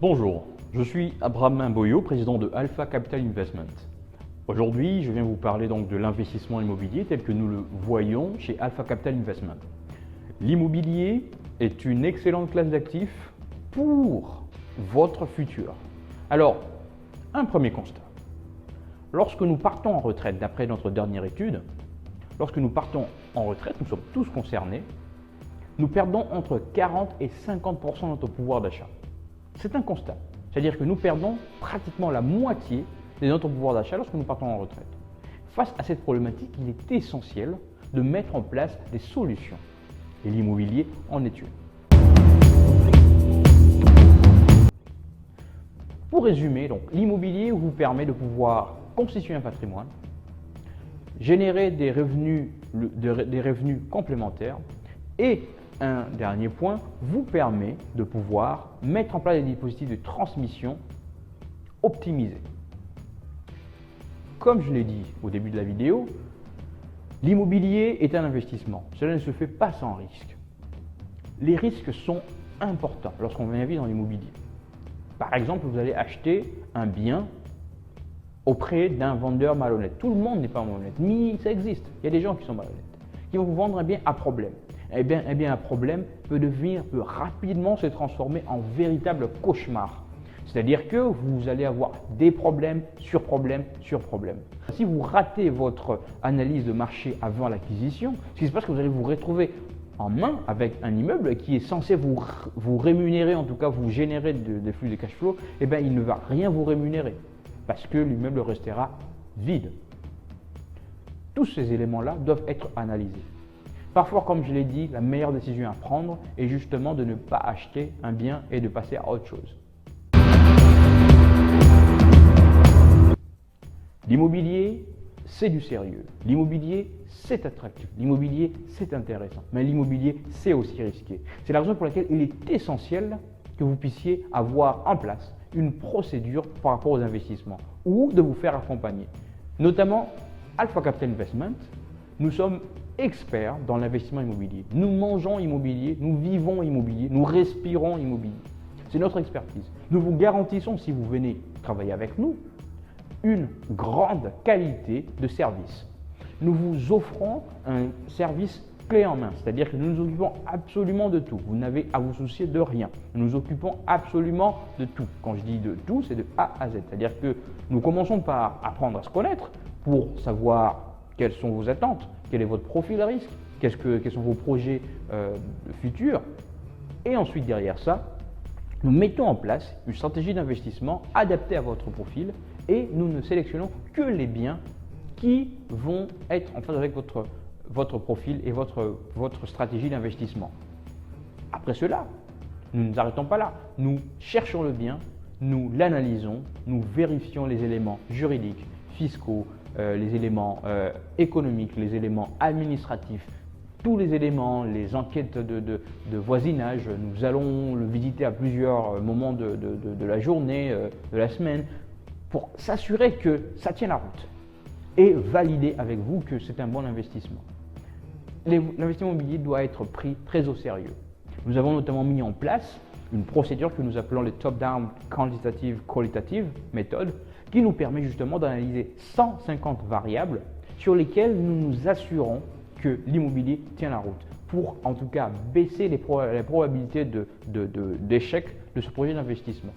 Bonjour, je suis Abraham Boyo, président de Alpha Capital Investment. Aujourd'hui, je viens vous parler donc de l'investissement immobilier tel que nous le voyons chez Alpha Capital Investment. L'immobilier est une excellente classe d'actifs pour votre futur. Alors, un premier constat. Lorsque nous partons en retraite, d'après notre dernière étude, lorsque nous partons en retraite, nous sommes tous concernés, nous perdons entre 40 et 50% de notre pouvoir d'achat. C'est un constat, c'est-à-dire que nous perdons pratiquement la moitié de notre pouvoir d'achat lorsque nous partons en retraite. Face à cette problématique, il est essentiel de mettre en place des solutions. Et l'immobilier en est une. Pour résumer, donc, l'immobilier vous permet de pouvoir constituer un patrimoine, générer des revenus complémentaires et un dernier point vous permet de pouvoir mettre en place des dispositifs de transmission optimisés. Comme je l'ai dit au début de la vidéo, l'immobilier est un investissement. Cela ne se fait pas sans risque. Les risques sont importants lorsqu'on investit dans l'immobilier. Par exemple, vous allez acheter un bien auprès d'un vendeur malhonnête. Tout le monde n'est pas malhonnête, mais ça existe. Il y a des gens qui sont malhonnêtes, qui vont vous vendre un bien à problème. Eh bien, un problème peut rapidement se transformer en véritable cauchemar. C'est-à-dire que vous allez avoir des problèmes sur problèmes sur problèmes. Si vous ratez votre analyse de marché avant l'acquisition, ce qui se passe, c'est que vous allez vous retrouver en main avec un immeuble qui est censé vous rémunérer, en tout cas vous générer des flux de cash flow. Eh bien, il ne va rien vous rémunérer parce que l'immeuble restera vide. Tous ces éléments-là doivent être analysés. Parfois, comme je l'ai dit, la meilleure décision à prendre est justement de ne pas acheter un bien et de passer à autre chose. L'immobilier, c'est du sérieux. L'immobilier, c'est attractif. L'immobilier, c'est intéressant. Mais l'immobilier, c'est aussi risqué. C'est la raison pour laquelle il est essentiel que vous puissiez avoir en place une procédure par rapport aux investissements ou de vous faire accompagner. Notamment, Alpha Capital Investment, nous sommes experts dans l'investissement immobilier. Nous mangeons immobilier, nous vivons immobilier, nous respirons immobilier. C'est notre expertise. Nous vous garantissons, si vous venez travailler avec nous, une grande qualité de service. Nous vous offrons un service clé en main, c'est-à-dire que nous nous occupons absolument de tout. Vous n'avez à vous soucier de rien. Nous nous occupons absolument de tout. Quand je dis de tout, c'est de A à Z. C'est-à-dire que nous commençons par apprendre à se connaître pour savoir quelles sont vos attentes, quel est votre profil à risque, quels sont vos projets futurs. Et ensuite, derrière ça, nous mettons en place une stratégie d'investissement adaptée à votre profil et nous ne sélectionnons que les biens qui vont être en phase avec votre profil et votre stratégie d'investissement. Après cela, nous ne nous arrêtons pas là. Nous cherchons le bien, nous l'analysons, nous vérifions les éléments juridiques, fiscaux, les éléments économiques, les éléments administratifs, tous les éléments, les enquêtes de voisinage. Nous allons le visiter à plusieurs moments de la journée, de la semaine, pour s'assurer que ça tient la route et valider avec vous que c'est un bon investissement. L'investissement immobilier doit être pris très au sérieux. Nous avons notamment mis en place une procédure que nous appelons les top-down quantitative méthode, qui nous permet justement d'analyser 150 variables sur lesquelles nous nous assurons que l'immobilier tient la route pour en tout cas baisser les probabilités d'échec de ce projet d'investissement.